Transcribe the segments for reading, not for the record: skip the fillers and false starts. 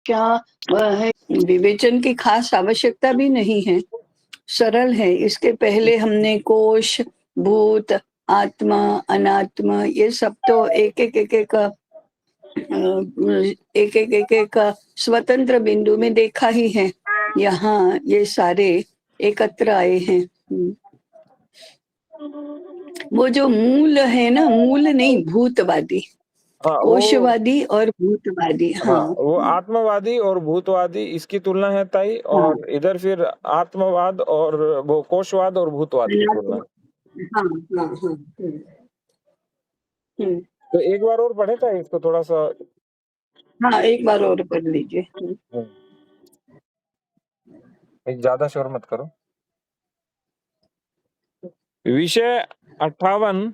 क्या वह है, विवेचन की खास आवश्यकता भी नहीं है, सरल है। इसके पहले हमने कोश, भूत, आत्मा, अनात्मा ये सब तो एक एक स्वतंत्र बिंदु में देखा ही है। यहाँ ये सारे एकत्र आए हैं। वो जो मूल है ना, मूल नहीं, भूतवादी, हाँ वो कोशवादी और भूतवादी। हाँ हाँ वो आत्मवादी और भूतवादी इसकी तुलना है ताई, हाँ, और इधर फिर आत्मवाद और वो कोशवाद और भूतवाद की तुलना है। हाँ हाँ हाँ। हम्म, तो एक बार और पढ़े ताई इसको थोड़ा सा। हाँ एक बार और पढ़ लीजिए। एक ज्यादा शोर मत करो। विषय 58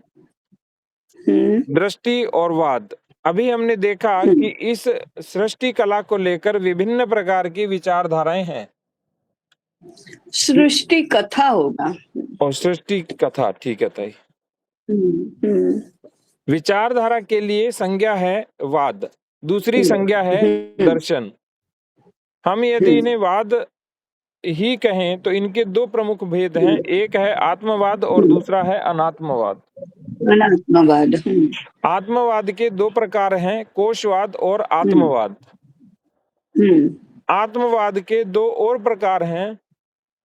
दृष्टि और वाद। अभी हमने देखा कि इस सृष्टि कला को लेकर विभिन्न प्रकार की विचारधाराएं हैं। सृष्टि कथा होगा। और सृष्टि कथा, ठीक है ताई। हम्म, विचारधारा के लिए संज्ञा है वाद, दूसरी संज्ञा है दर्शन। हम यदि इन्हें वाद ही कहें तो इनके दो प्रमुख भेद हैं, एक है आत्मवाद और दूसरा है अनात्मवाद। अनात्मवाद। आत्मवाद के दो प्रकार हैं, कोशवाद और आत्मवाद। आत्मवाद के दो और प्रकार हैं,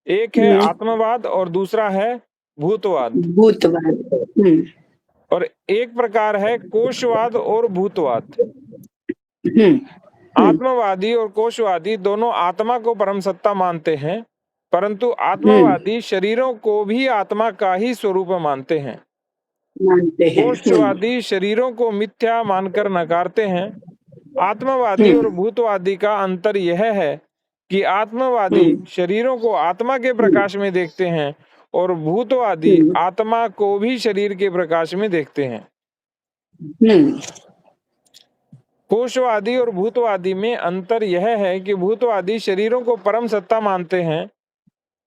एक है आत्मवाद और दूसरा है भूतवाद। भूतवाद। और एक प्रकार है कोशवाद और भूतवाद। आत्मवादी और कोशवादी दोनों आत्मा को परम सत्ता मानते हैं, परंतु आत्मवादी शरीरों को भी आत्मा का ही स्वरूप मानते हैं। कोशवादी शरीरों को मिथ्या मानकर नकारते हैं। आत्मवादी और भूतवादी का अंतर यह है कि आत्मवादी शरीरों को आत्मा के प्रकाश में देखते हैं और भूतवादी आत्मा को भी शरीर के प्रकाश में देखते हैं। कोशवादी और भूतवादी में अंतर यह है कि भूतवादी शरीरों को परम सत्ता मानते हैं,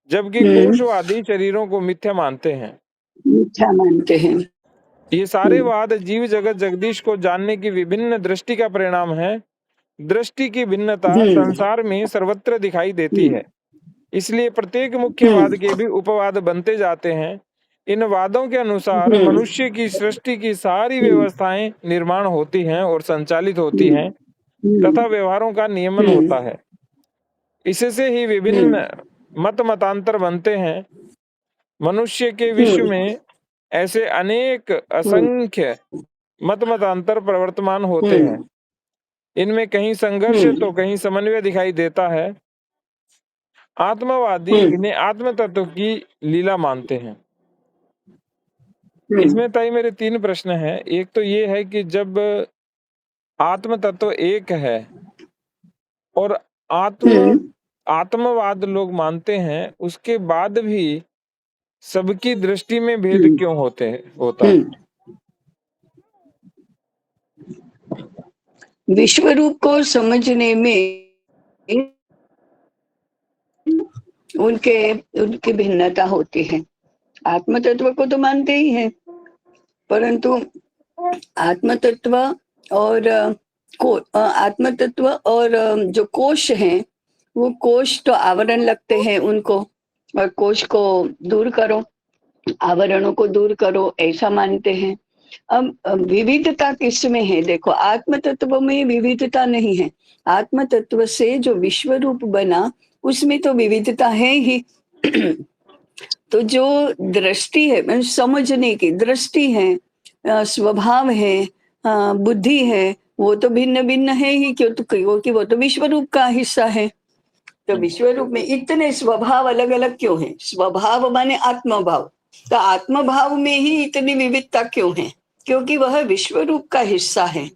जबकि कोशवादी शरीरों को मिथ्या मानते हैं। ये सारे वाद जीव जगत जगदीश को जानने की विभिन्न दृष्टि का परिणाम है। दृष्टि की भिन्नता संसार में सर्वत्र दिखाई देती है, इसलिए प्रत्येक मुख्य वाद के भी उपवाद बनते जाते हैं। इन वादों के अनुसार मनुष्य की सृष्टि की सारी व्यवस्थाएं निर्माण होती हैं और संचालित होती हैं तथा व्यवहारों का नियमन होता है। इससे ही विभिन्न मत मतांतर बनते हैं। मनुष्य के विश्व में ऐसे अनेक असंख्य मत मतांतर प्रवर्तमान होते हैं। इनमें कहीं संघर्ष तो कहीं समन्वय दिखाई देता है। आत्मवादी इन्हें आत्म तत्व की लीला मानते हैं। इसमें ताई मेरे 3 प्रश्न हैं। एक तो ये है कि जब आत्म तत्व एक है और आत्मवाद लोग मानते हैं, उसके बाद भी सबकी दृष्टि में भेद क्यों होता है? विश्व रूप को समझने में उनकी भिन्नता होती है। आत्म तत्व को तो मानते ही हैं, परंतु आत्म तत्व और आत्म तत्व और जो कोश हैं, वो कोश तो आवरण लगते हैं उनको, और कोश को दूर करो, आवरणों को दूर करो, ऐसा मानते हैं। अब विविधता किसमें है? देखो, आत्म तत्व में विविधता नहीं है। आत्म तत्व से जो विश्व रूप बना, उसमें तो विविधता है ही। तो जो दृष्टि है, समझने की दृष्टि है, स्वभाव है, बुद्धि है, वो तो भिन्न भिन्न है ही, क्योंकि वो तो विश्व रूप का हिस्सा है। तो विश्व रूप में इतने स्वभाव अलग अलग क्यों है? स्वभाव माने आत्मभाव, तो आत्मभाव में ही इतनी विविधता क्यों है? क्योंकि वह विश्व रूप का हिस्सा है,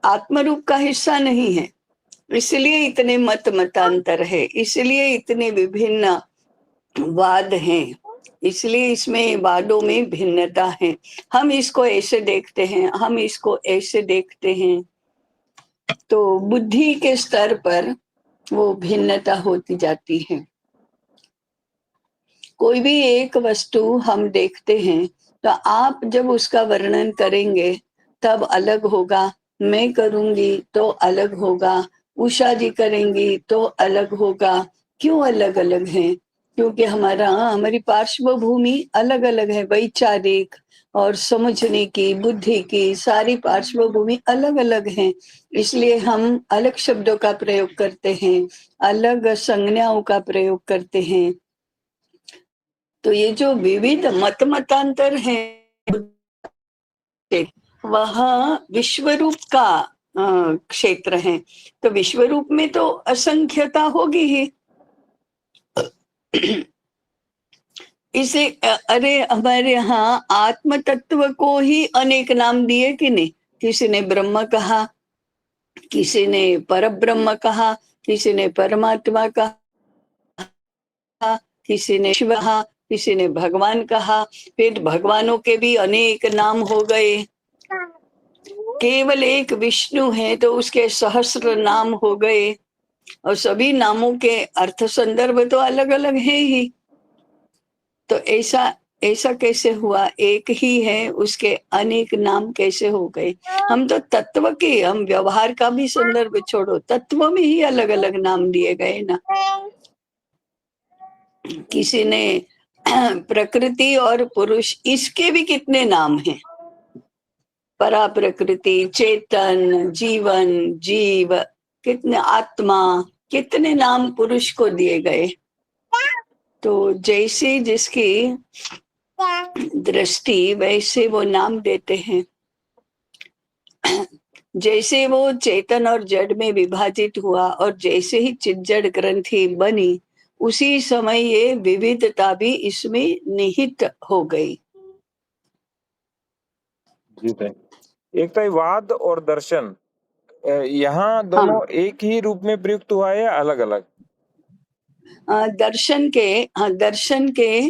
आत्म रूप का हिस्सा नहीं है। इसलिए इतने मतांतर है, इसलिए इतने विभिन्न वाद हैं, इसलिए इसमें वादों में भिन्नता है। हम इसको ऐसे देखते हैं, हम इसको ऐसे देखते हैं, तो बुद्धि के स्तर पर वो भिन्नता होती जाती है। कोई भी एक वस्तु हम देखते हैं, तो आप जब उसका वर्णन करेंगे तब अलग होगा, मैं करूंगी तो अलग होगा, उषा जी करेंगी तो अलग होगा। क्यों अलग अलग है? क्योंकि हमारी पार्श्वभूमि अलग अलग है, वैचारिक और समझने की, बुद्धि की सारी पार्श्वभूमि अलग अलग है। इसलिए हम अलग शब्दों का प्रयोग करते हैं, अलग संज्ञाओं का प्रयोग करते हैं। तो ये जो विविध मतांतर है, वह विश्वरूप का क्षेत्र है। तो विश्वरूप में तो असंख्यता होगी ही। इसे अरे हमारे यहाँ आत्म तत्व को ही अनेक नाम दिए कि नहीं? किसी ने ब्रह्म कहा, किसी ने परब्रह्म कहा, किसी ने परमात्मा कहा, किसी ने शिव कहा, किसी ने भगवान कहा। फिर भगवानों के भी अनेक नाम हो गए। केवल एक विष्णु है तो उसके सहस्र नाम हो गए, और सभी नामों के अर्थ संदर्भ तो अलग अलग है ही। तो ऐसा ऐसा कैसे हुआ? एक ही है, उसके अनेक नाम कैसे हो गए? हम तो तत्व के, हम व्यवहार का भी संदर्भ छोड़ो, तत्व में ही अलग अलग नाम दिए गए ना। किसी ने प्रकृति और पुरुष, इसके भी कितने नाम हैं? परा प्रकृति, चेतन, जीवन, जीव, कितने आत्मा, कितने नाम पुरुष को दिए गए। तो जैसे जिसकी दृष्टि वैसे वो नाम देते हैं। जैसे वो चेतन और जड़ में विभाजित हुआ और जैसे ही चिज्जड़ ग्रंथि बनी, उसी समय ये विविधता भी इसमें निहित हो गई। एक तो वाद और दर्शन, यहाँ दोनों हाँ, एक ही रूप में प्रयुक्त हुआ है या अलग अलग? दर्शन के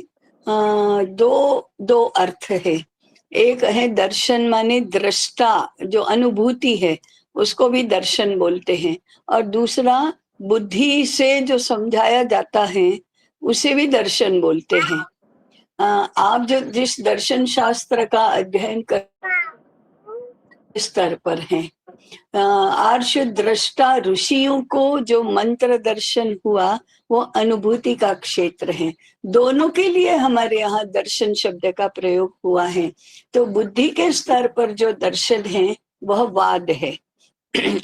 दो दो अर्थ है। एक है दर्शन माने दृष्टा, जो अनुभूति है, उसको भी दर्शन बोलते हैं। और दूसरा बुद्धि से जो समझाया जाता है, उसे भी दर्शन बोलते हैं। आप जो जिस दर्शन शास्त्र का अध्ययन कर स्तर पर हैं, आर्ष दृष्टा ऋषियों को जो मंत्र दर्शन हुआ, वो अनुभूति का क्षेत्र है। दोनों के लिए हमारे यहाँ दर्शन शब्द का प्रयोग हुआ है। तो बुद्धि के स्तर पर जो दर्शन है वह वाद है।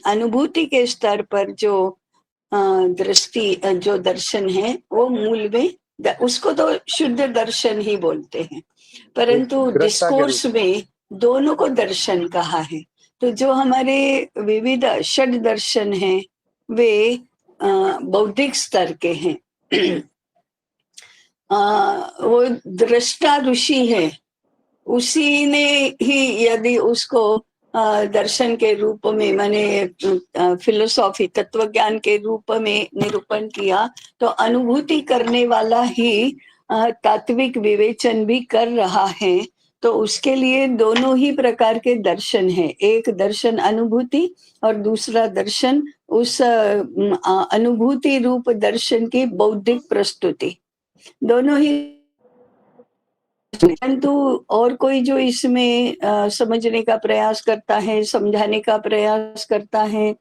अनुभूति के स्तर पर जो दृष्टि, जो दर्शन है, वो मूल में उसको तो शुद्ध दर्शन ही बोलते हैं। परंतु डिस्कोर्स में दोनों को दर्शन कहा है। तो जो हमारे विविध षड दर्शन हैं, वे बौद्धिक स्तर के हैं। वो दृष्टा ऋषि है, उसी ने ही यदि उसको दर्शन के रूप में, माने फिलोसॉफी, तत्व ज्ञान के रूप में निरूपण किया, तो अनुभूति करने वाला ही तात्विक विवेचन भी कर रहा है। तो उसके लिए दोनों ही प्रकार के दर्शन हैं। एक दर्शन अनुभूति और दूसरा दर्शन उस अनुभूति रूप दर्शन की बौद्धिक प्रस्तुति, दोनों ही। परंतु और कोई जो इसमें समझने का प्रयास करता है, समझाने का प्रयास करता है,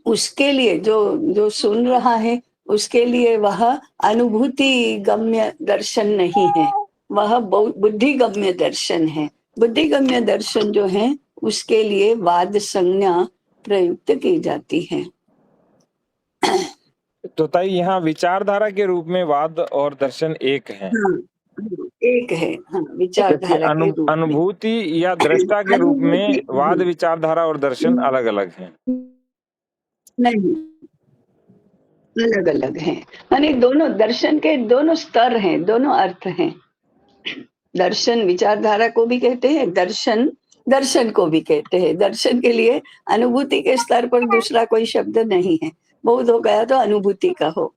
उसके लिए जो जो सुन रहा है, उसके लिए वह अनुभूति गम्य दर्शन नहीं है, वह बुद्धि गम्य दर्शन है। बुद्धि गम्य दर्शन जो है, उसके लिए वाद संज्ञा प्रयुक्त की जाती है। तो ताई यहाँ विचारधारा के रूप में वाद और दर्शन एक है। हाँ, एक है। हाँ, विचारधारा के रूप में। अनुभूति या दृष्टा के रूप में वाद, विचारधारा और दर्शन अलग अलग हैं। नहीं, अलग अलग हैं। यानी दोनों दर्शन के दोनों स्तर हैं, दोनों अर्थ हैं। दर्शन विचारधारा को भी कहते हैं, दर्शन दर्शन को भी कहते हैं। दर्शन के लिए अनुभूति के स्तर पर दूसरा कोई शब्द नहीं है। बहुत हो गया तो अनुभूति का हो।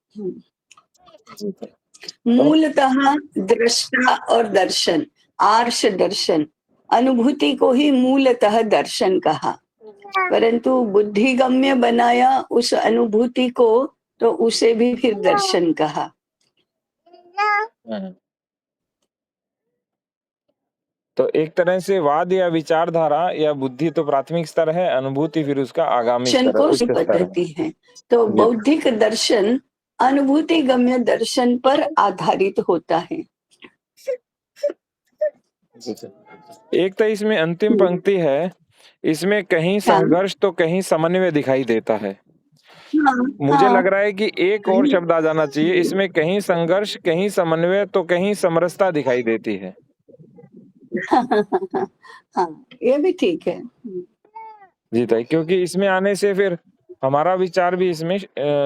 मूलतः दृष्टा और दर्शन, आर्ष दर्शन, अनुभूति को ही मूलतः दर्शन कहा। परंतु बुद्धिगम्य बनाया उस अनुभूति को, तो उसे भी फिर दर्शन कहा। तो एक तरह से वाद या विचारधारा या बुद्धि तो प्राथमिक स्तर है, अनुभूति फिर उसका आगामी दर्शन स्तर है, को उच्च स्तर है। पद्धति है। तो जी बौद्धिक दर्शन अनुभूति गम्य दर्शन पर आधारित होता है। जी। एक तो इसमें अंतिम पंक्ति है, इसमें कहीं हाँ, संघर्ष तो कहीं समन्वय दिखाई देता है। हाँ, मुझे हाँ। लग रहा है कि एक और शब्द आ जाना चाहिए, इसमें कहीं संघर्ष कहीं समन्वय तो कहीं समरसता दिखाई देती है। हाँ, ये भी ठीक है। जी ताई, क्योंकि इसमें आने से फिर हमारा विचार भी इसमें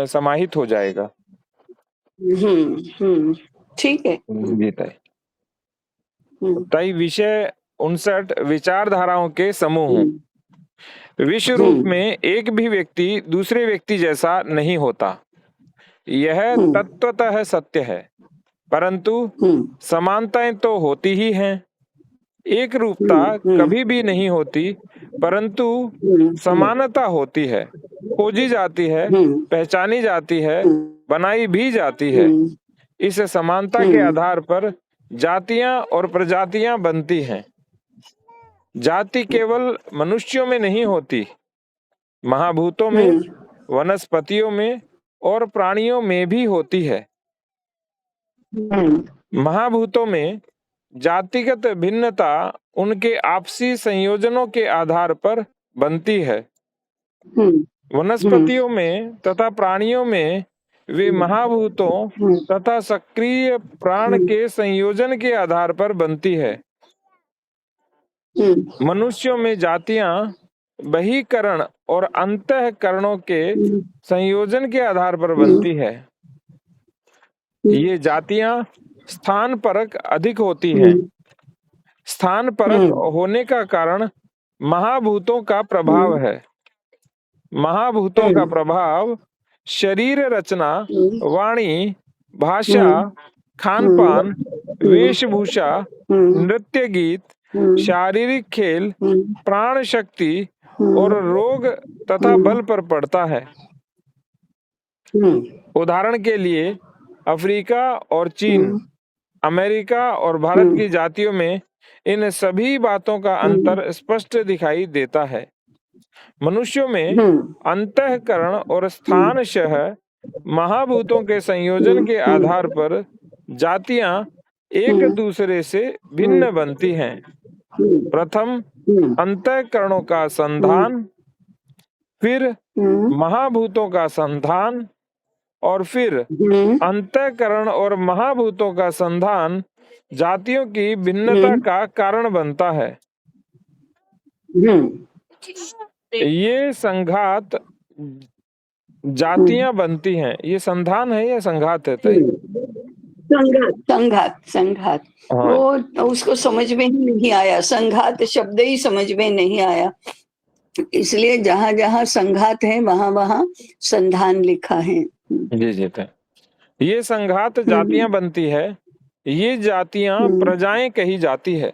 समाहित हो जाएगा। ठीक है। जी ताई। हम्म, ताई विषय 59 विचारधाराओं के समूह। हम्म, विश्व रूप में एक भी व्यक्ति दूसरे व्यक्ति जैसा नहीं होता, यह तत्वतः सत्य है, परंतु समानताएं तो होती ही हैं। एक रूपता कभी भी नहीं होती, परंतु समानता होती है, खोजी जाती है, पहचानी जाती है, बनाई भी जाती है। इस समानता के आधार पर जातियां और प्रजातियां बनती हैं। जाति केवल मनुष्यों में नहीं होती, महाभूतों में, वनस्पतियों में और प्राणियों में भी होती है। महाभूतों में जातिगत भिन्नता उनके आपसी संयोजनों के आधार पर बनती है। वनस्पतियों में तथा प्राणियों में वे महाभूतों तथा सक्रिय प्राण के संयोजन के आधार पर बनती है। मनुष्यों में जातियां बहिकरण और अंतःकरणों के संयोजन के आधार पर बनती है। ये जातियां स्थान परक अधिक होती हैं। स्थान परक होने का कारण महाभूतों का प्रभाव है। महाभूतों का प्रभाव शरीर रचना, वाणी, भाषा, खान पान, वेशभूषा, नृत्य गीत, शारीरिक खेल, प्राण शक्ति और रोग तथा बल पर पड़ता है। उदाहरण के लिए अफ्रीका और चीन, अमेरिका और भारत की जातियों में इन सभी बातों का अंतर स्पष्ट दिखाई देता है। मनुष्यों में अंतःकरण और स्थानशः महाभूतों के संयोजन के आधार पर जातियां एक दूसरे से भिन्न बनती हैं। प्रथम अंतःकरणों का संधान, फिर महाभूतों का संधान और फिर अंतःकरण और महाभूतों का संधान जातियों की भिन्नता का कारण बनता है। ये संघात जातियां बनती हैं। ये संधान है या संघात है ताई? संघात संघात। हाँ। वो उसको समझ में ही नहीं आया, संघात शब्द ही समझ में नहीं आया, इसलिए जहां जहां संघात है वहां वहां संधान लिखा है। जी जी ताई। ये संघात जातियां बनती है। ये जातियां प्रजाएं कही जाती है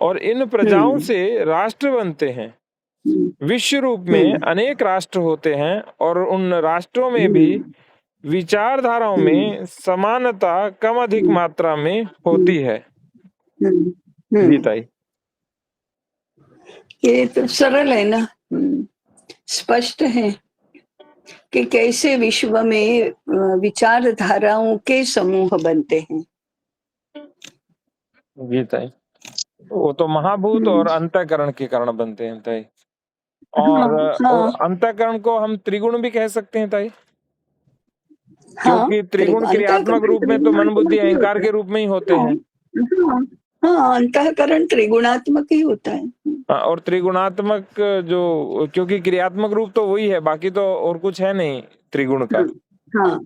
और इन प्रजाओं से राष्ट्र बनते हैं। विश्व रूप में अनेक राष्ट्र होते हैं और उन राष्ट्रों में भी विचारधाराओं में समानता कम अधिक मात्रा में होती है। जी ताई। ये तो सरल है ना, स्पष्ट है कि कैसे विश्व में विचारधाराओं के समूह बनते हैं। जी ताई। वो तो महाभूत और अंतःकरण के कारण बनते हैं ताई। और अंतःकरण को हम त्रिगुण भी कह सकते हैं ताई, क्योंकि त्रिगुण क्रियात्मक रूप में तो मन बुद्धि अहंकार के रूप में ही होते हैं। हाँ, अंतःकरण त्रिगुणात्मक ही होता है। और त्रिगुणात्मक जो, क्योंकि क्रियात्मक रूप तो वही है, बाकी तो और कुछ है नहीं त्रिगुण का। हाँ,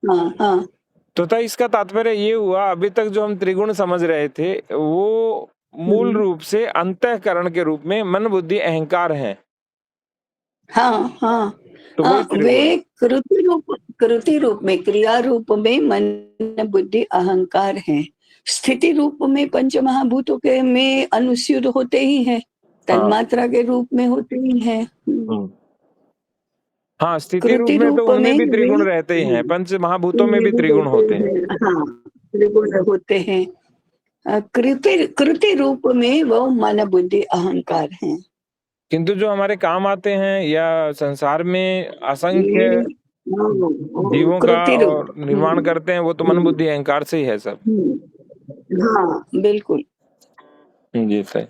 हाँ, हाँ। तो था इसका तात्पर्य ये हुआ, अभी तक जो हम त्रिगुण समझ रहे थे वो मूल रूप से अंतःकरण के रूप में मन बुद्धि अहंकार हैं। हाँ, हाँ। तो वे कृति रूप में, क्रिया रूप में मन बुद्धि अहंकार है। स्थिति रूप में पंच महाभूतों के में अनुस्यूत होते ही हैं, तन्मात्रा के रूप में होते ही हैं। हाँ, स्थिति रूप में तो उनमें भी त्रिगुण रहते ही हैं, पंच महाभूतों में भी त्रिगुण होते हैं। हाँ, त्रिगुण होते हैं। कृति रूप में वो मन बुद्धि अहंकार है। किंतु जो हमारे काम आते हैं या संसार में असंख्य ये वो जीवों का कृति रूप। और निर्माण करते हैं, वो तो मन हम्म, बुद्धि अहंकार से ही है सब। हाँ बिल्कुल। जी सही।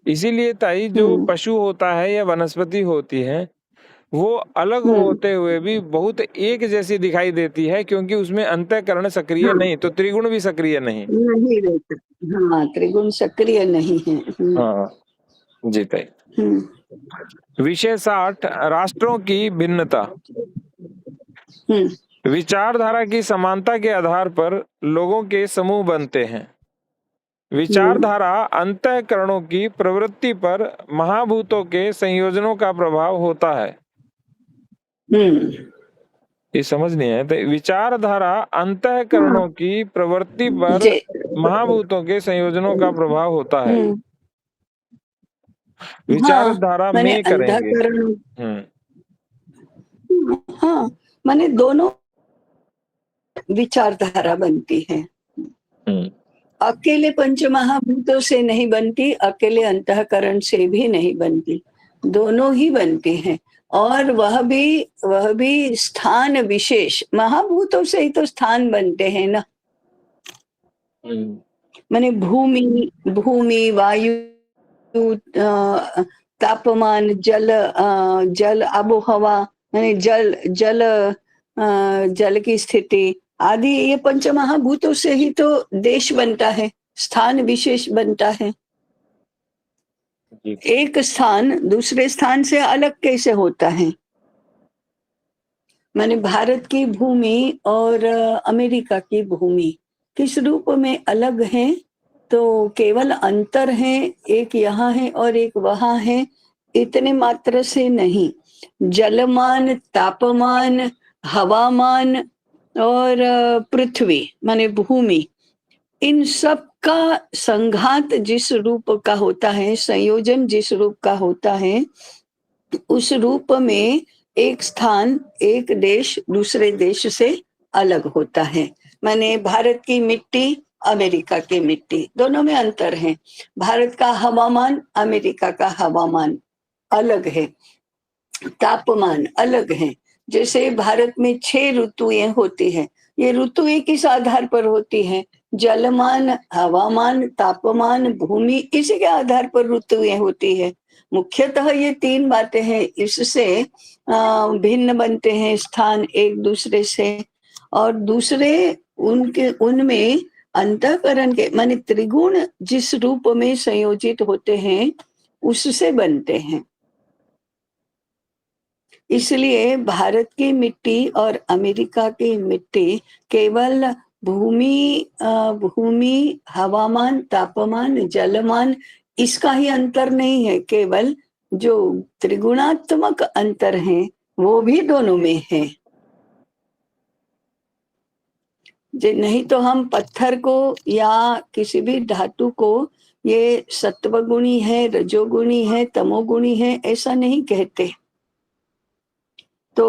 इसीलिए ताई जो हम्म पशु होता है या वनस्पति होती है, वो अलग हम्म होते हुए भी बहुत एक जैसी दिखाई देती है, क्योंकि उसमें अंतःकरण सक्रिय हाँ, नहीं, तो त्रिगुण भी सक्रिय नहीं। नहीं रहता। हाँ, त्रिगुण सक्रिय नहीं है। हाँ जी ताई। हम्म विषय 60 राष्ट्रों की भिन्नता। हम्म विचारधारा की समानता के आधार पर लोगों के समूह बनते हैं। हम्म विचारधारा अंतःकरणों की प्रवृत्ति पर महाभूतों के संयोजनों का प्रभाव होता है। हम्म ये समझ नहीं है, तो विचारधारा हाँ, अंतःकरणों की प्रवृत्ति पर जे महाभूतों के संयोजनों का प्रभाव होता है। हम्म हाँ, विचारधारा मैंने में करेंगे। अंधकरण। हम्म हाँ, मैंने दोनों विचारधारा बनती है। हम्म अकेले पंच महाभूतों से नहीं बनती, अकेले अंतःकरण से भी नहीं बनती, दोनों ही बनती हैं। और वह भी स्थान विशेष, महाभूतों से ही तो स्थान बनते हैं ना। हम्म माने भूमि भूमि वायु, तापमान, जल आबोहवा, यानी जल की स्थिति आदि, ये पंचमहाभूतों से ही तो देश बनता है, स्थान विशेष बनता है। जी एक स्थान दूसरे स्थान से अलग कैसे होता है? माने भारत की भूमि और अमेरिका की भूमि किस रूप में अलग है? तो केवल अंतर है, एक यहाँ है और एक वहाँ है, इतने मात्र से नहीं। जलमान, तापमान, हवामान और पृथ्वी माने भूमि, इन सब का संघात जिस रूप का होता है, संयोजन जिस रूप का होता है, उस रूप में एक स्थान, एक देश दूसरे देश से अलग होता है। माने भारत की मिट्टी, अमेरिका की मिट्टी, दोनों में अंतर है। भारत का हवामान, अमेरिका का हवामान अलग है, तापमान अलग है। जैसे भारत में 6 ऋतुएं होती हैं, ये ऋतुएं किस आधार पर होती हैं? जलमान, हवामान, तापमान, भूमि, इसी के आधार पर ऋतुएं होती है। मुख्यतः ये 3 बातें हैं, इससे भिन्न बनते हैं स्थान एक दूसरे से। और दूसरे उनके उनमें अंतःकरण के माने त्रिगुण जिस रूप में संयोजित होते हैं, उससे बनते हैं। इसलिए भारत की मिट्टी और अमेरिका की मिट्टी केवल भूमि, हवामान, तापमान, जलमान, इसका ही अंतर नहीं है, केवल जो त्रिगुणात्मक अंतर है वो भी दोनों में है। नहीं तो हम पत्थर को या किसी भी धातु को ये सत्वगुणी है, रजोगुणी है, तमोगुणी है, ऐसा नहीं कहते। तो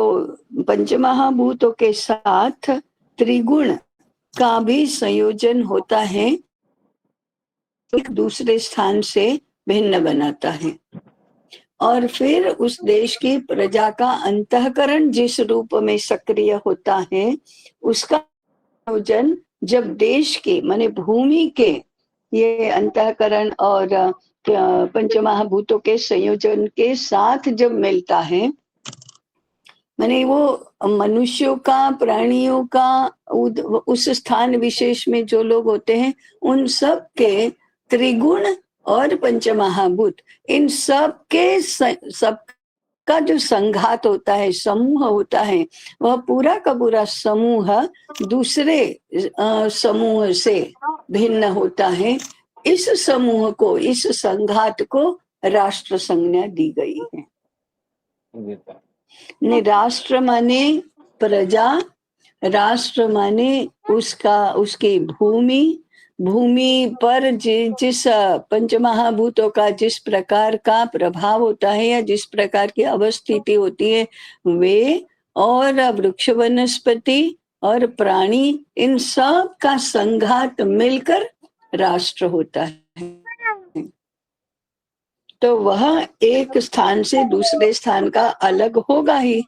पंचमहाभूतों के साथ त्रिगुण का भी संयोजन होता है, एक दूसरे स्थान से भिन्न बनाता है। और फिर उस देश की प्रजा का अंतःकरण जिस रूप में सक्रिय होता है, उसका संयोजन जब देश के माने भूमि के ये अंतःकरण और पंचमहाभूतों के संयोजन के साथ जब मिलता है, माने वो मनुष्यों का, प्राणियों का, उस स्थान विशेष में जो लोग होते हैं, उन सब के त्रिगुण और पंचमहाभूत, इन सब के सब का जो संघात होता है, समूह होता है, वह पूरा का पूरा समूह दूसरे समूह से भिन्न होता है। इस समूह को, इस संघात को राष्ट्र संज्ञा दी गई है। राष्ट्र माने प्रजा, राष्ट्र माने उसकी भूमि, भूमि पर जिस पंचमहाभूतों का जिस प्रकार का प्रभाव होता है या जिस प्रकार की अवस्थिति होती है, वे और वृक्ष, वनस्पति और प्राणी, इन सब का संघात मिलकर राष्ट्र होता है, तो वह एक स्थान से दूसरे स्थान का अलग होगा ही।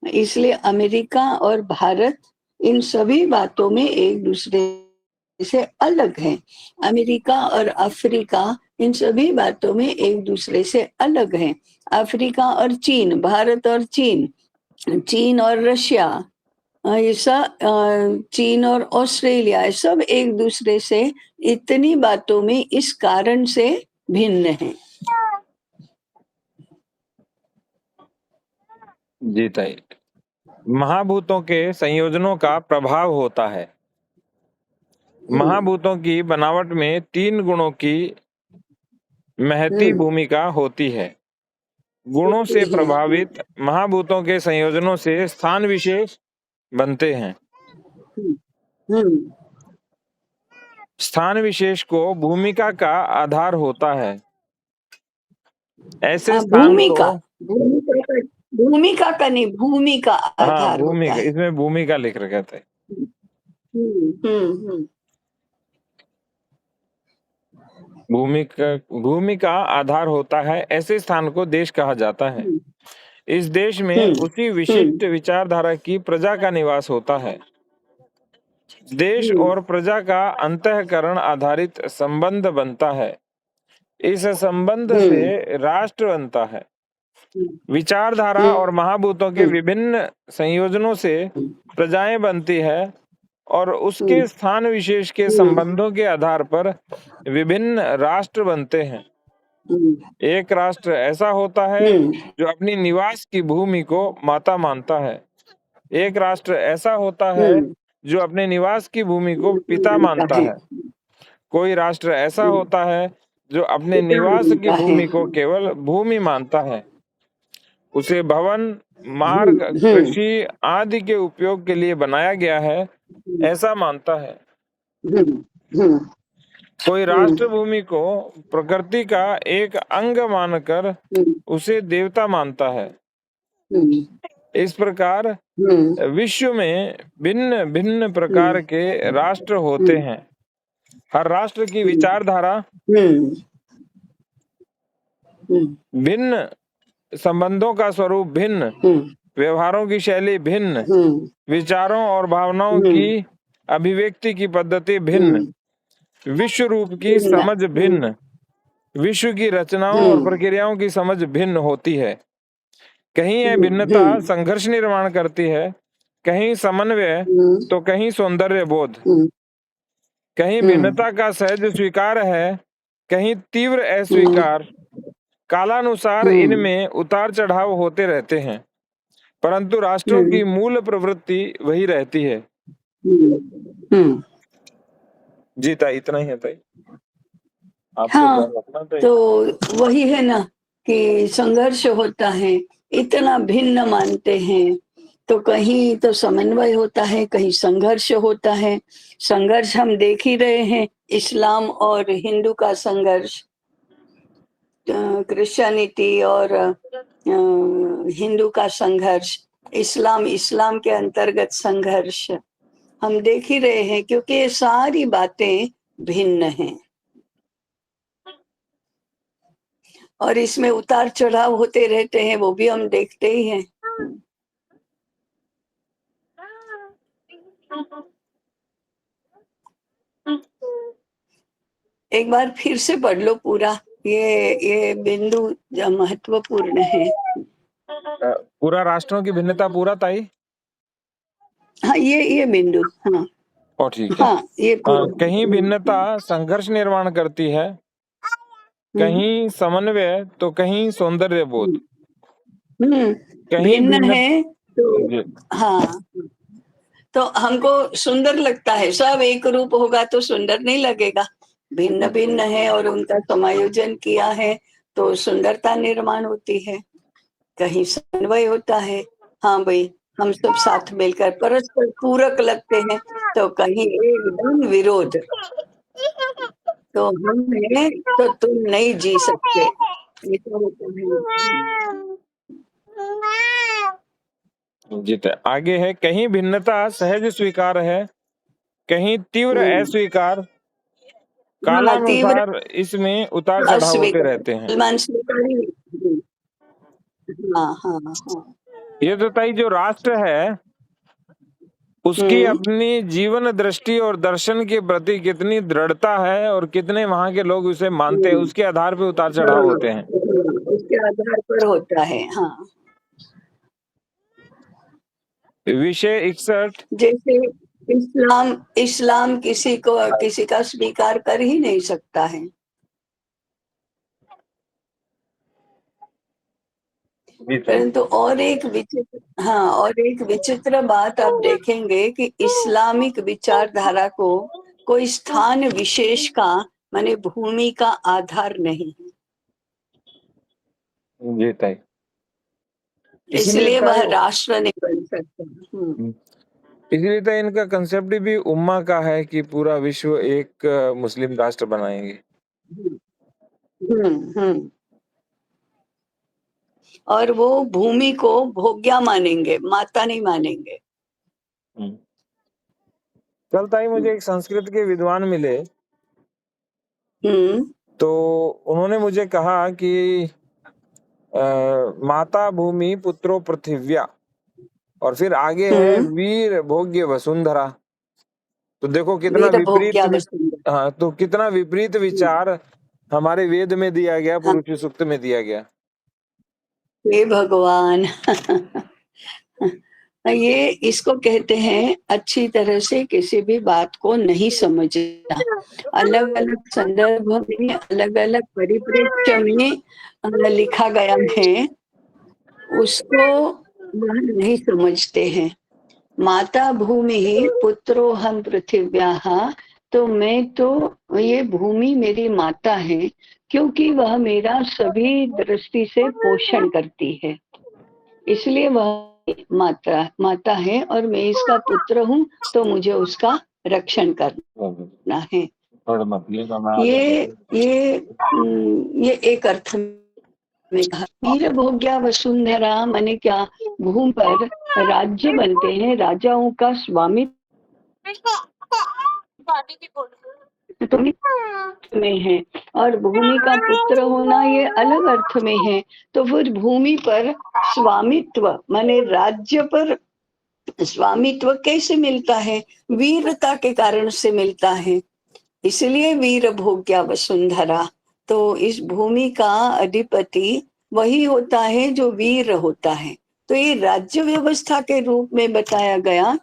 इसलिए अमेरिका और भारत इन सभी बातों में एक दूसरे से अलग हैं। अमेरिका और अफ्रीका इन सभी बातों में एक दूसरे से अलग हैं। अफ्रीका और चीन, भारत और चीन, चीन और रशिया, ऐसा चीन और ऑस्ट्रेलिया, सब एक दूसरे से इतनी बातों में इस कारण से भिन्न हैं। जी ताई, महाभूतों के संयोजनों का प्रभाव होता है। महाभूतों की बनावट में 3 गुणों की महती भूमिका होती है। गुणों से प्रभावित महाभूतों के संयोजनों से स्थान विशेष बनते हैं। स्थान विशेष को भूमिका का आधार होता है। ऐसे स्थान भूमिका, को भूमिका का नहीं, भूमि का हाँ, आधार होता भूमिका, है। इसमें भूमिका लिख रखा था। भूमिका आधार होता है। ऐसे स्थान को देश कहा जाता है। इस देश में उसी विशिष्ट विचारधारा की प्रजा का निवास होता है। देश और प्रजा का अंतःकरण आधारित संबंध बनता है। इस संबंध से राष्ट्र बनता है। विचारधारा और महाभूतों के विभिन्न संयोजनों से प्रजाएं बनती है और उसके स्थान विशेष के संबंधों के आधार पर विभिन्न राष्ट्र बनते हैं। एक राष्ट्र ऐसा होता है जो अपनी निवास की भूमि को माता मानता है। एक राष्ट्र ऐसा होता है जो अपने निवास की भूमि को पिता मानता है। कोई राष्ट्र ऐसा होता है जो अपने निवास की भूमि को केवल भूमि मानता है। उसे भवन, मार्ग, कृषि आदि के उपयोग के लिए बनाया गया है, ऐसा मानता है। कोई राष्ट्र भूमि को प्रकृति का एक अंग मानकर उसे देवता मानता है। इस प्रकार विश्व में भिन्न भिन्न प्रकार के राष्ट्र होते हैं। हर राष्ट्र की विचारधारा भिन्न, संबंधों का स्वरूप भिन्न, व्यवहारों की शैली भिन्न, विचारों और भावनाओं की अभिव्यक्ति की पद्धति भिन्न, विश्व रूप की समझ भिन्न, विश्व की रचनाओं और प्रक्रियाओं की समझ भिन्न होती है। कहीं यह भिन्नता संघर्ष निर्माण करती है, कहीं समन्वय, तो कहीं सौंदर्य बोध। कहीं भिन्नता का सहज स्वीकार है, कहीं तीव्र अस्वीकार। कालानुसार इनमें उतार चढ़ाव होते रहते हैं, परंतु राष्ट्रों की मूल प्रवृत्ति वही रहती है। जी ताई, इतना ही है ताई। हाँ, तो वही है ना कि संघर्ष होता है, इतना भिन्न मानते हैं, तो कहीं तो समन्वय होता है, कहीं संघर्ष होता है। संघर्ष हम देख ही रहे हैं, इस्लाम और हिंदू का संघर्ष, क्रिश्चियनिटी और हिंदू का संघर्ष, इस्लाम के अंतर्गत संघर्ष हम देख ही रहे हैं, क्योंकि ये सारी बातें भिन्न हैं और इसमें उतार चढ़ाव होते रहते हैं, वो भी हम देखते ही हैं। एक बार फिर से पढ़ लो पूरा, ये बिंदु महत्वपूर्ण है। पूरा राष्ट्रों की भिन्नता पूरा ताई। हाँ, ये बिंदु, हाँ और ठीक है। हाँ, ये कहीं भिन्नता संघर्ष निर्माण करती है, कहीं समन्वय, तो कहीं सौंदर्य बोध। कहीं भिन्न है तो हाँ, तो हमको सुंदर लगता है। सब एक रूप होगा तो सुंदर नहीं लगेगा। भिन्न भिन्न है और उनका समायोजन किया है तो सुंदरता निर्माण होती है। कहीं समन्वय होता है, हाँ भाई हम सब साथ मिलकर परस्पर पूरक लगते हैं, तो कहीं एकदम विरोध, तो हम हैं तो तुम नहीं जी सकते, ये तो होता है। जीत आगे है, कहीं भिन्नता सहज स्वीकार है, कहीं तीव्र अस्वीकार, हाँ, तीव्र कालानुसार इसमें उतार चढ़ाव होते अस्वीकार, रहते हैं। सलमान स्वीकारी। हाँ, हाँ, हाँ। ये तो ताई जो राष्ट्र है उसकी हुँ, अपनी जीवन दृष्टि और दर्शन के प्रति कितनी दृढ़ता है और कितने वहाँ के लोग उसे मानते हैं, हुँ, उसके आधार पे उतार चढ़ाव हाँ, होते हैं। उसके आधार पर होता है, हाँ। विषय 61। जैसे इस्लाम इस्लाम किसी का स्वीकार कर ही नहीं सकता है। जी ताई। परंतु और एक विचित्र बात आप देखेंगे कि इस्लामिक विचारधारा को कोई स्थान विशेष का माने भूमि का आधार नहीं है। जी ताई। इसीलिए इसलिए वह ताई राष्ट्र नहीं बन सकता। इसीलिए ताई इनका कंसेप्ट भी उम्मा का है कि पूरा विश्व एक मुस्लिम राष्ट्र बनाएंगे। हुँ, हुँ, हुँ। और वो भूमि को भोग्या मानेंगे, माता नहीं मानेंगे। हम्म। कल ताई हुँ, मुझे एक संस्कृत के विद्वान मिले, हुँ, तो उन्होंने मुझे कहा कि माता भूमि पुत्रो पृथिव्या, और फिर आगे है हुँ। वीर भोग्य वसुंधरा। तो देखो कितना वीर विपरीत भोग्या वसुंधरा। हाँ, तो कितना विपरीत हुँ, विचार हमारे वेद में दिया गया, हाँ, पुरुष सूक्त में दिया गया। हे भगवान! ये इसको कहते हैं अच्छी तरह से किसी भी बात को नहीं समझना। अलग-अलग संदर्भ में, अलग-अलग परिप्रेक्ष्य में लिखा गया है, उसको वह नहीं समझते हैं। माता भूमि पुत्रो हम पृथिव्याः, तो मैं तो ये भूमि मेरी माता है, क्योंकि वह मेरा सभी दृष्टि से पोषण करती है। इसलिए वह माता माता है और मैं इसका पुत्र हूँ, तो मुझे उसका रक्षण करना है। ये ये एक अर्थ में कहा। वीर भोग्या वसुंधरा माने क्या? भूमि पर राज्य बनते हैं, राजाओं का स्वामित्व में है, और भूमि का पुत्र होना ये अलग अर्थ में है। तो फिर भूमि पर स्वामित्व माने राज्य पर स्वामित्व कैसे मिलता है? वीरता के कारण से मिलता है। इसलिए वीर भोग्या वसुंधरा। तो इस भूमि का अधिपति वही होता है जो वीर होता है। तो ये राज्य व्यवस्था के रूप में बताया गया,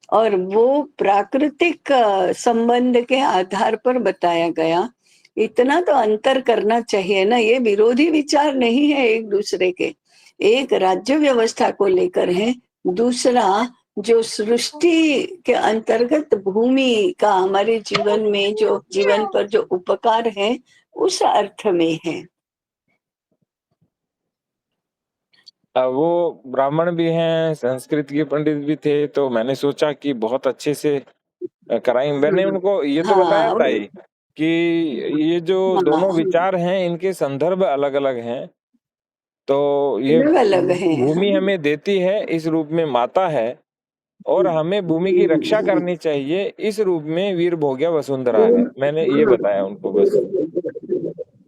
और वो प्राकृतिक संबंध के आधार पर बताया गया। इतना तो अंतर करना चाहिए ना, ये विरोधी विचार नहीं है एक दूसरे के। एक राज्य व्यवस्था को लेकर है, दूसरा जो सृष्टि के अंतर्गत भूमि का हमारे जीवन में जो जीवन पर जो उपकार है, उस अर्थ में है। वो ब्राह्मण भी हैं, संस्कृत के पंडित भी थे, तो मैंने सोचा कि बहुत अच्छे से कराएंगे। मैंने हाँ, उनको ये तो बताया हाँ, ताई कि ये जो हाँ, दोनों हाँ, विचार हैं इनके संदर्भ अलग अलग हैं। तो ये अलग अलग है। हाँ, भूमि हमें देती है इस रूप में माता है, और हमें भूमि की रक्षा हम्म, करनी चाहिए इस रूप में वीर भोग्या वसुंधरा है। मैंने ये हाँ, बताया उनको बस।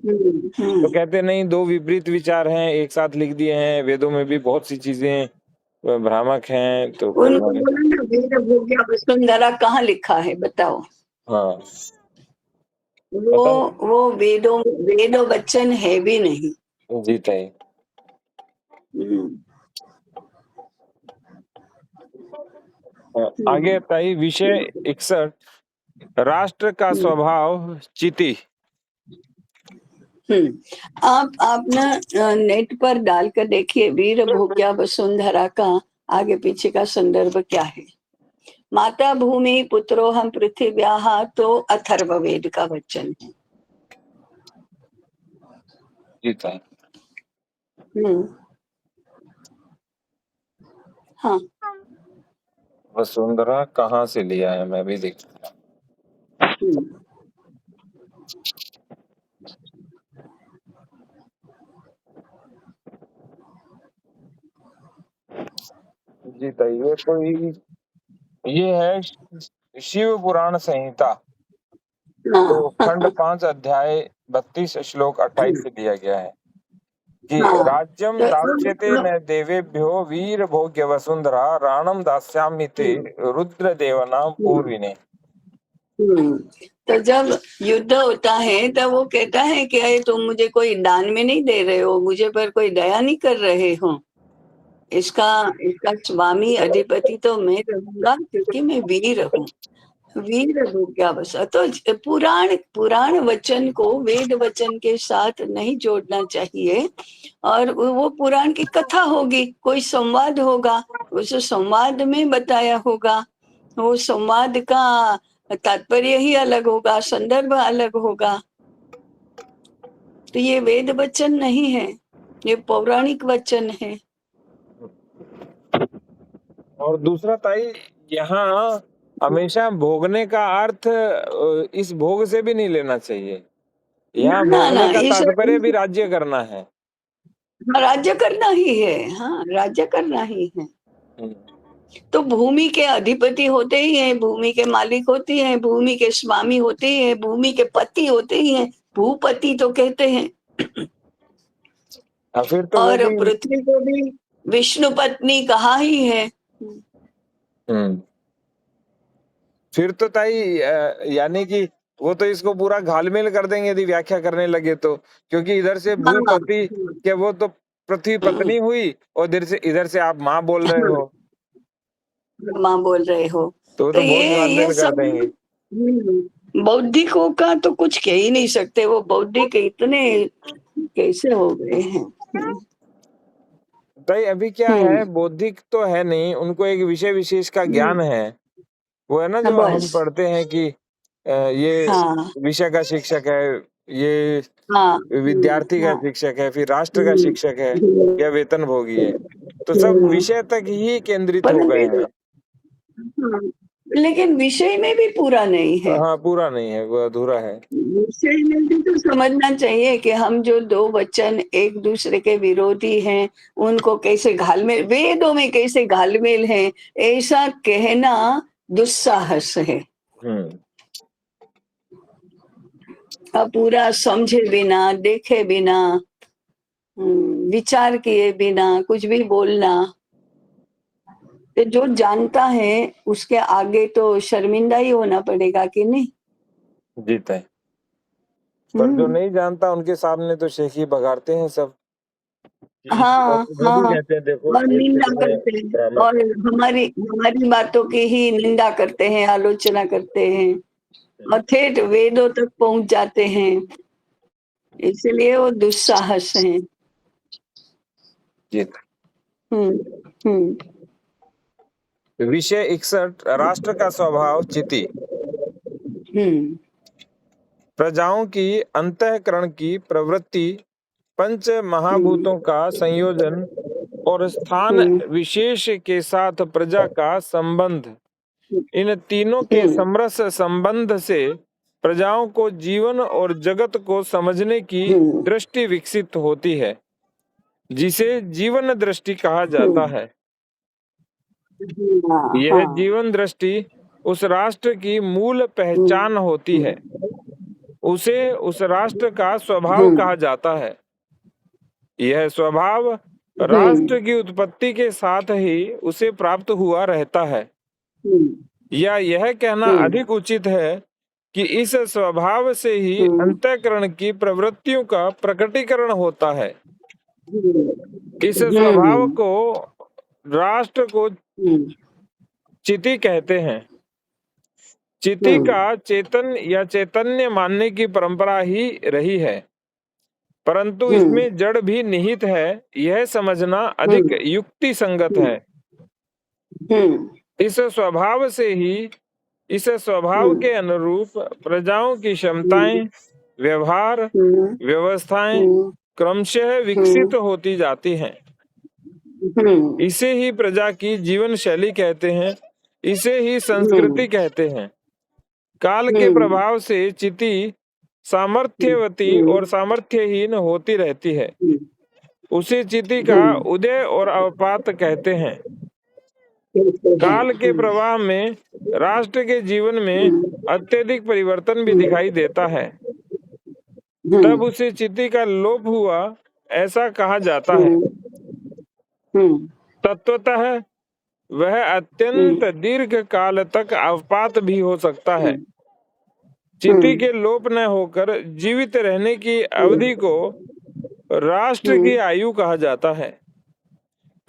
तो हुँ। कहते नहीं, दो विपरीत विचार हैं एक साथ लिख दिए हैं, वेदों में भी बहुत सी चीजें भ्रामक हैं, तो फिर उनको मैंने बोला ना वीर भोग्या वसुंधरा कहाँ लिखा है बताओ? हाँ वो पता वो वेदों वचन है भी नहीं। जी ताई। हुँ, आगे हुँ, ताई विषय 61, राष्ट्र का हुँ, स्वभाव चिति। हुँ। आप ना नेट पर डालकर देखिए वीर भोग्या वसुंधरा का आगे पीछे का संदर्भ क्या है। माता भूमि पुत्रो हम पृथिव्याः तो अथर्ववेद का वचन है। जी ताई। हुँ, हाँ, वसुंधरा कहाँ से लिया है, मैं भी देख। हुँ, जी ताई, ये कोई ये है शिव पुराण संहिता। तो खंड हाँ 5 अध्याय 32 श्लोक 28 से दिया गया है कि हाँ। राज्यम तो दास्यते न देवेभ्यो वीर भोग्य वसुंधरा राणम दास्यामि ते रुद्र देवनाम पूर्विने। हम्म, तो जब युद्ध होता है तब वो कहता है कि अरे तुम मुझे कोई दान में नहीं दे रहे हो, मुझे पर कोई दया नहीं कर रहे हो। इसका इसका स्वामी अधिपति तो मैं रहूंगा, क्योंकि मैं वीर हूँ। वीर भोग्या बस। तो पुराण पुराण वचन को वेद वचन के साथ नहीं जोड़ना चाहिए। और वो पुराण की कथा होगी, कोई संवाद होगा, उस संवाद में बताया होगा। वो संवाद का तात्पर्य ही अलग होगा, संदर्भ अलग होगा। तो ये वेद वचन नहीं है, ये पौराणिक वचन है। और दूसरा ताई, यहाँ हमेशा भोगने का अर्थ इस भोग से भी नहीं लेना चाहिए। यहाँ ना ना, भोगने का इस तात्पर्य भी राज्य करना है। हाँ, राज्य करना ही है। हाँ, राज्य करना ही है। हम्म, तो भूमि के अधिपति होते ही हैं, भूमि के मालिक होते हैं, भूमि के स्वामी होते ही हैं, भूमि के पति होते ही हैं, भूपति तो कहते हैं। फिर तो वो और भी। पृथ्वी को भी विष्णु पत्नी कहा ही है। हम्म फिर तो ताई यानी कि वो तो इसको पूरा घालमेल कर देंगे यदि व्याख्या करने लगे तो, क्योंकि इधर से हाँ भूपति के वो तो पृथ्वी पत्नी हुई, और इधर से आप माँ बोल रहे हो, माँ बोल रहे हो। तो वो तो तो बहुत ये घालमेल कर सब देंगे। बौद्धिकों का तो कुछ कह ही नहीं सकते। वो बौद्धिक इतने कैसे हो गए हैं। ताई अभी क्या है, हम्म, बौद्धिक तो है नहीं, उनको एक विषय विशेष का ज्ञान है। वो है ना जो हम बस। पढ़ते हैं कि ये हाँ विषय का शिक्षक है, ये हाँ विद्यार्थी का हाँ। शिक्षक है, फिर राष्ट्र का हम्म, शिक्षक है, हम्म, या वेतनभोगी है। तो सब हम्म। विषय तक ही केंद्रित हो परंतु गए ये हैं। हाँ, लेकिन विषय में भी पूरा नहीं है। हाँ, पूरा नहीं है, वो अधूरा है। विषय में भी तो समझना चाहिए कि हम जो दो वचन एक दूसरे के विरोधी हैं, उनको कैसे घालमेल, वेदों में कैसे घालमेल है, ऐसा कहना दुस्साहस है। हम्म अब पूरा समझे बिना, देखे बिना, विचार किए बिना कुछ भी बोलना, तो जो जानता है उसके आगे तो शर्मिंदा ही होना पड़ेगा कि नहीं। जीता है। पर जो हम्म। नहीं जानता उनके सामने तो शेखी बघाड़ते हैं सब, कि हाँ और वो भी हाँ। कहते हैं देखो और ये निंदा कितने करते हैं, भ्रामक और है। हमारी हमारी बातों की ही निंदा करते हैं, आलोचना करते हैं, और ठेठ वेदों तक पहुंच जाते हैं। इसलिए वो दुस्साहस हैं। जीता। हम्म। विषय 61, राष्ट्र का स्वभाव चिति। हम्म। प्रजाओं की अंतःकरण की प्रवृत्ति, पंच हम्म। महाभूतों का संयोजन और स्थान हम्म। विशेष के साथ प्रजा का संबंध, इन तीनों के हम्म। समरस संबंध से प्रजाओं को जीवन और जगत को समझने की हम्म। दृष्टि विकसित होती है, जिसे जीवन दृष्टि कहा जाता हम्म। है। हाँ यह हाँ। जीवन दृष्टि उस राष्ट्र की मूल हम्म। पहचान होती है। उसे उस राष्ट्र का स्वभाव हम्म। कहा जाता है। यह स्वभाव हम्म। राष्ट्र की उत्पत्ति के साथ ही उसे प्राप्त हुआ रहता है, हम्म। या यह कहना हम्म। अधिक उचित है कि इस स्वभाव से ही हम्म। अंतःकरण की प्रवृत्तियों का प्रकटीकरण होता है। इस स्वभाव हम्म। को राष्ट्र को हम्म। चिति कहते हैं। चिति हम्म। का चेतन या चैतन्य मानने की परंपरा ही रही है, परंतु हम्म। इसमें जड़ भी निहित है, यह समझना अधिक हम्म। युक्ति संगत हम्म। है। हम्म। इस स्वभाव से ही, इस स्वभाव हम्म। के अनुरूप प्रजाओं की हम्म। क्षमताएं, व्यवहार, हम्म। व्यवस्थाएं हम्म। क्रमशः हम्म। विकसित होती जाती हैं। हम्म। इसे ही प्रजा की जीवन शैली कहते हैं, इसे ही संस्कृति कहते हैं। काल के हम्म। प्रभाव से चिति सामर्थ्यवती और सामर्थ्यहीन होती रहती है। उसे चिति का हम्म। उदय और अवपात कहते हैं। कैसे हैं। काल के प्रवाह में राष्ट्र के जीवन में अत्यधिक परिवर्तन भी दिखाई देता है। तब उसे चिति का लोप हुआ ऐसा कहा जाता है। तत्वतः वह अत्यंत दीर्घ काल तक अवपात भी हो सकता है। चिति के लोप न होकर जीवित रहने की अवधि को राष्ट्र की आयु कहा जाता है।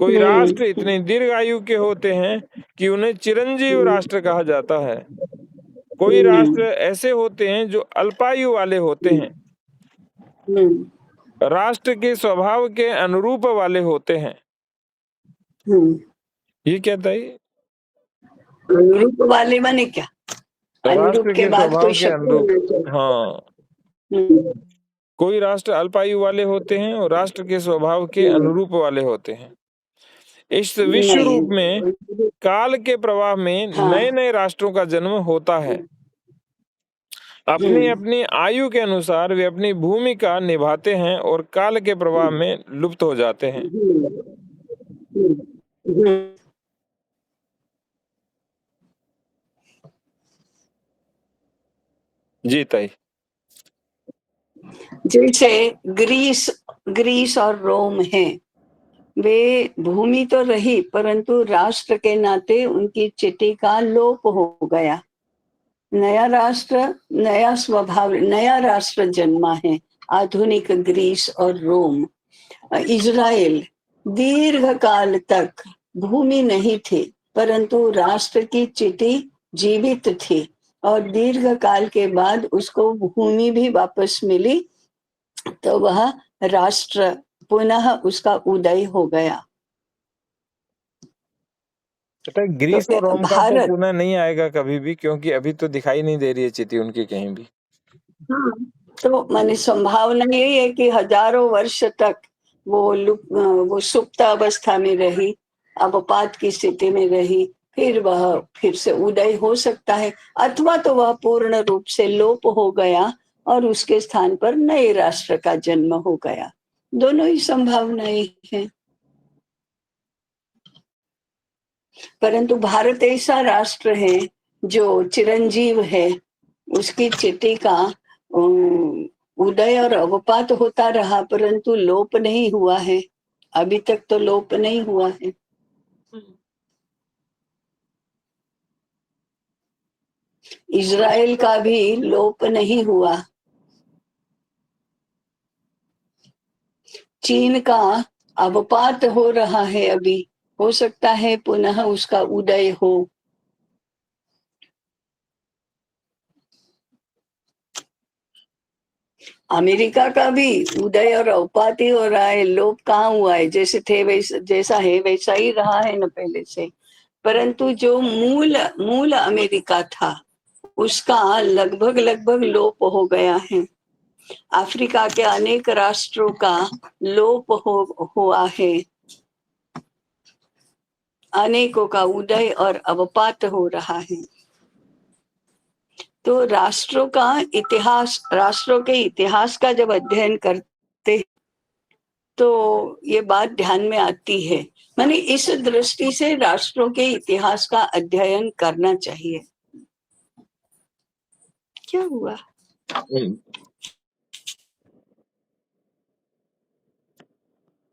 कोई राष्ट्र इतने दीर्घ आयु के होते हैं कि उन्हें चिरंजीव राष्ट्र कहा जाता है। कोई राष्ट्र ऐसे होते हैं जो अल्पायु वाले होते हैं, राष्ट्र के स्वभाव के अनुरूप वाले होते हैं। ये क्या था? ये अनुरूप वाले माने क्या? अनुरूप राष्ट्र के के बाद स्वभाव कोई के शक्ति होना अनुरूप। चाहिए। हाँ, कोई राष्ट्र अल्पायु वाले होते हैं और राष्ट्र के स्वभाव के अनुरूप वाले होते हैं। इस विश्व रूप में काल के प्रवाह में नए नए राष्ट्रों का जन्म होता है। अपनी अपनी आयु के अनुसार वे अपनी भूमिका निभाते हैं और काल के प्रवाह में लुप्त हो जाते हैं। जी ताई। जैसे ग्रीस ग्रीस और रोम है, वे भूमि तो रही परंतु राष्ट्र के नाते उनकी चिति का लोप हो गया। नया राष्ट्र, नया स्वभाव, नया राष्ट्र जन्मा है, आधुनिक ग्रीस और रोम। इज़राइल दीर्घ काल तक भूमि नहीं थी परंतु राष्ट्र की चिति जीवित थी और दीर्घ काल के बाद उसको भूमि भी वापस मिली, तो वह राष्ट्र पुनः उसका उदय हो गया। ग्रीस तो और रोम का तो भारत, पुनः नहीं आएगा कभी भी, क्योंकि अभी तो दिखाई नहीं दे रही है चिति उनकी कहीं भी। तो माने संभावना यही है कि हजारों वर्ष तक वो सुप्त अवस्था में रही, अवपात की स्थिति में रही, फिर वह फिर से उदय हो सकता है, अथवा तो वह पूर्ण रूप से लोप हो गया और उसके स्थान पर नए राष्ट्र का जन्म हो गया। दोनों ही संभावनाएं हैं। परंतु भारत ऐसा राष्ट्र है जो चिरंजीव है, उसकी चिति का उदय और अवपात होता रहा परंतु लोप नहीं हुआ है। अभी तक तो लोप नहीं हुआ है। इज़राइल का भी लोप नहीं हुआ। चीन का अवपात हो रहा है अभी, हो सकता है पुनः उसका उदय हो। अमेरिका का भी उदय और अवपात ही हो रहा है, लोप कहाँ हुआ है? जैसे थे वैसा, जैसा है वैसा ही रहा है न पहले से। परंतु जो मूल मूल अमेरिका था उसका लगभग लगभग लोप हो गया है। अफ्रीका के अनेक राष्ट्रों का लोप हुआ है, अनेकों का उदय और अवपात हो रहा है। तो राष्ट्रों का इतिहास, राष्ट्रों के इतिहास का जब अध्ययन करते तो ये बात ध्यान में आती है। माने इस दृष्टि से राष्ट्रों के इतिहास का अध्ययन करना चाहिए। क्या हुआ?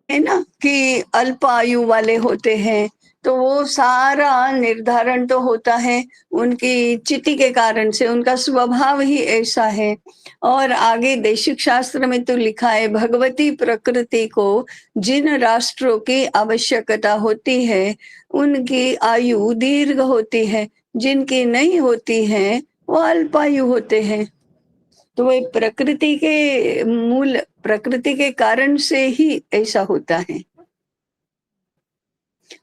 है ना कि अल्प आयु वाले होते हैं तो वो सारा निर्धारण तो होता है उनकी चिति के कारण से, उनका स्वभाव ही ऐसा है। और आगे देशिक शास्त्र में तो लिखा है भगवती प्रकृति को जिन राष्ट्रों की आवश्यकता होती है उनकी आयु दीर्घ होती है, जिनकी नहीं होती है वो अल्पायु होते हैं। तो वो प्रकृति के मूल, प्रकृति के कारण से ही ऐसा होता है।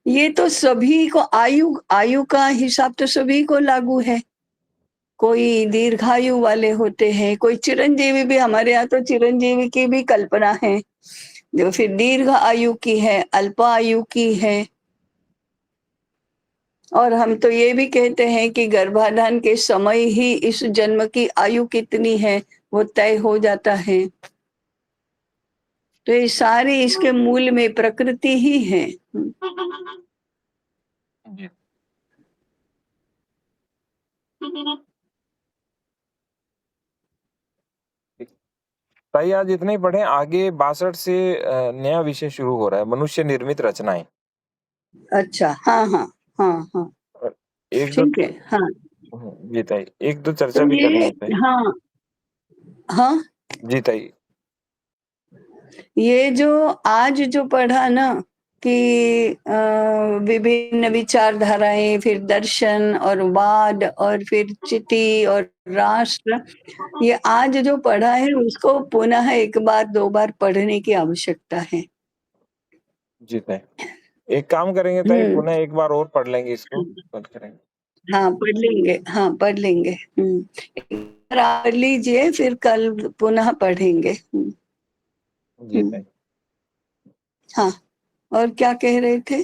ये तो सभी को आयु आयु का हिसाब तो सभी को लागू है। कोई दीर्घायु वाले होते हैं, कोई चिरंजीवी भी, हमारे यहाँ तो चिरंजीवी की भी कल्पना है, जो फिर दीर्घ आयु की है, अल्प आयु की है। और हम तो ये भी कहते हैं कि गर्भाधान के समय ही इस जन्म की आयु कितनी है वो तय हो जाता है। तो ये सारे इसके मूल में प्रकृति ही है। ताई आज इतना ही पढ़ें, आगे 62 से नया विषय शुरू हो रहा है, मनुष्य निर्मित रचनाएँ। अच्छा, हाँ, हाँ, हाँ, हाँ, 1-2 ठीक है, हाँ। जी ताई, 1-2 तो चर्चा भी करनी ये है ताई। हाँ, हाँ, जी ताई। ये जो आज जो पढ़ा ना कि विभिन्न विचारधाराएँ, फिर दर्शन और वाद और फिर चिति और राष्ट्र, ये आज जो पढ़ा है उसको पुनः 1 बार 2 बार पढ़ने की आवश्यकता है। जी ताई। एक काम करेंगे ताई, हुँ। पुनः एक बार और पढ़ लेंगे इसको, बंद करेंगे। हाँ, पढ़ लेंगे, हाँ, पढ़ लेंगे। एक बार आप पढ़ लीजिए फिर कल पुनः पढ़ेंगे। जी हुँ, ताई। हाँ, और क्या कह रहे थे?